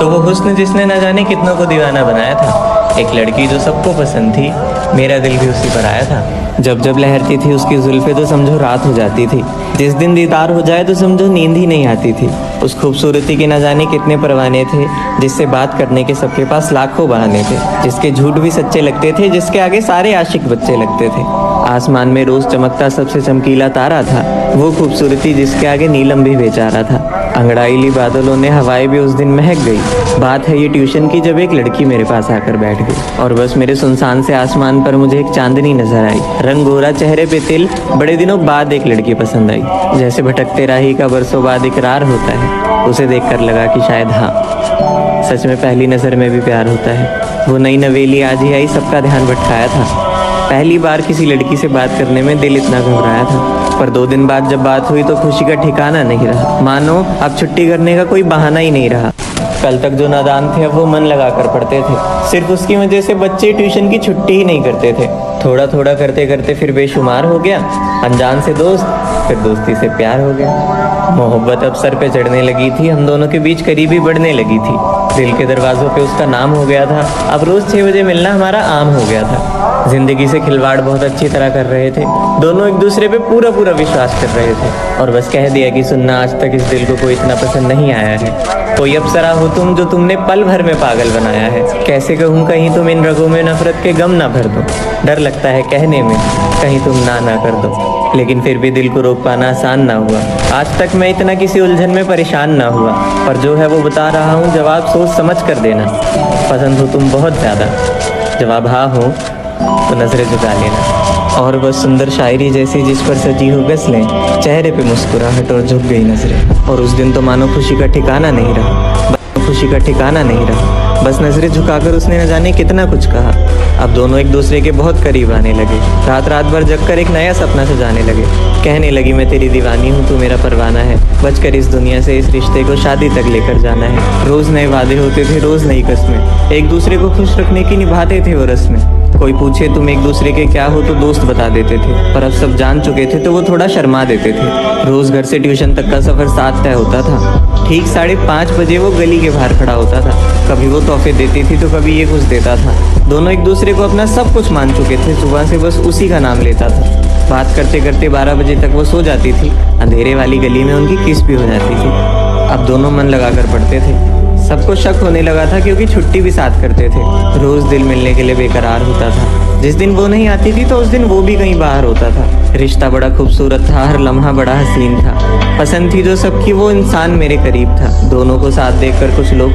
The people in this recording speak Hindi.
तो वो हुस्न जिसने न जाने कितनों को दीवाना बनाया था, एक लड़की जो सबको पसंद थी, मेरा दिल भी उसी पर आया था। जब जब लहरती थी उसकी जुल्फे तो समझो रात हो जाती थी, जिस दिन दीदार हो जाए तो समझो नींद ही नहीं आती थी। उस खूबसूरती के न जाने कितने परवाने थे, जिससे बात करने के सबके पास लाखों बहाने थे, जिसके झूठ भी सच्चे लगते थे, जिसके आगे सारे आशिक बच्चे लगते थे। आसमान में रोज चमकता सबसे चमकीला तारा था, वो खूबसूरती जिसके आगे नीलम भी बेचारा था। अंगड़ाईली बादलों ने हवाएं भी उस दिन महक गई। बात है ये ट्यूशन की, जब एक लड़की मेरे पास आकर बैठ गई और बस मेरे सुनसान से आसमान पर मुझे एक चांदनी नजर आई। रंग गोरा, चेहरे पे तिल, बड़े दिनों बाद एक लड़की पसंद आई। जैसे भटकते राही का बरसों बाद इकरार होता है, उसे देखकर लगा कि शायद हाँ, सच में पहली नज़र में भी प्यार होता है। वो नई नवेली आज ही आई, सबका ध्यान भटकाया था। पहली बार किसी लड़की से बात करने में दिल इतना घबराया था, पर 2 दिन बाद जब बात हुई तो खुशी का ठिकाना नहीं रहा। मानो अब छुट्टी करने का कोई बहाना ही नहीं रहा। कल तक जो नादान थे अब वो मन लगा कर पढ़ते थे, सिर्फ उसकी वजह से बच्चे ट्यूशन की छुट्टी ही नहीं करते थे। थोड़ा थोड़ा करते करते फिर बेशुमार हो गया, अनजान से दोस्त, फिर दोस्ती से प्यार हो गया। मोहब्बत अब सर पे चढ़ने लगी थी, हम दोनों के बीच करीबी बढ़ने लगी थी। दिल के दरवाजों पे उसका नाम हो गया था, अब रोज 6 बजे मिलना हमारा आम हो गया था। जिंदगी से खिलवाड़ बहुत अच्छी तरह कर रहे थे, दोनों एक दूसरे पे पूरा पूरा विश्वास कर रहे थे। और बस कह दिया कि सुनना, आज तक इस दिल को कोई इतना पसंद नहीं आया है। कोई अप्सरा हो तुम जो तुमने पल भर में पागल बनाया है। कैसे कहूँ कहीं तुम इन रगों में नफरत के गम ना भर दो, डर लगता है कहने में कहीं तुम ना कर दो। लेकिन फिर भी दिल को रोक पाना आसान ना हुआ। आज तक मैं इतना किसी उलझन में परेशान ना हुआ, पर जो है वो बता रहा हूँ, जवाब सोच समझ कर देना। पसंद हो तुम बहुत ज़्यादा, जवाब हाँ हो तो नजरें झुका लेना। और बस सुंदर शायरी जैसी जिस पर सजी हो गज़लें, चेहरे पे मुस्कुराहट और झुक गई नजरें। और उस दिन तो मानो खुशी का ठिकाना नहीं रहा, खुशी का ठिकाना नहीं रहा। बस नजरें झुकाकर उसने न जाने कितना कुछ कहा। अब दोनों एक दूसरे के बहुत करीब आने लगे, रात रात भर जगकर एक नया सपना सजाने लगे। कहने लगी मैं तेरी दीवानी हूँ, तू मेरा परवाना है, बचकर इस दुनिया से इस रिश्ते को शादी तक लेकर जाना है। रोज नए वादे होते थे, रोज नई कस्में, एक दूसरे को खुश रखने की निभाते थे वो रस्में। कोई पूछे तुम एक दूसरे के क्या हो तो दोस्त बता देते थे, पर अब सब जान चुके थे तो वो थोड़ा शर्मा देते थे। रोज घर से ट्यूशन तक का सफर साथ तय होता था। ठीक 5:30 बजे वो गली के बाहर खड़ा होता था। कभी वो तोहफे देती थी तो कभी ये कुछ देता था। दोनों एक दूसरे को अपना सब कुछ मान चुके थे, सुबह से बस उसी का नाम लेता था। बात करते करते 12 बजे तक वो सो जाती थी, अंधेरे वाली गली में उनकी किस भी हो जाती थी। अब दोनों मन लगाकर पढ़ते थे। सबको शक होने लगा था क्योंकि छुट्टी भी साथ करते थे। रोज दिल मिलने के लिए बेकरार होता था। जिस दिन वो नहीं आती थी तो उस दिन वो भी कहीं बाहर होता था। रिश्ता बड़ा खूबसूरत था, हर लम्हा बड़ा हसीन था। पसंद थी जो सबकी वो इंसान मेरे करीब था। दोनों को साथ देखकर कुछ लोग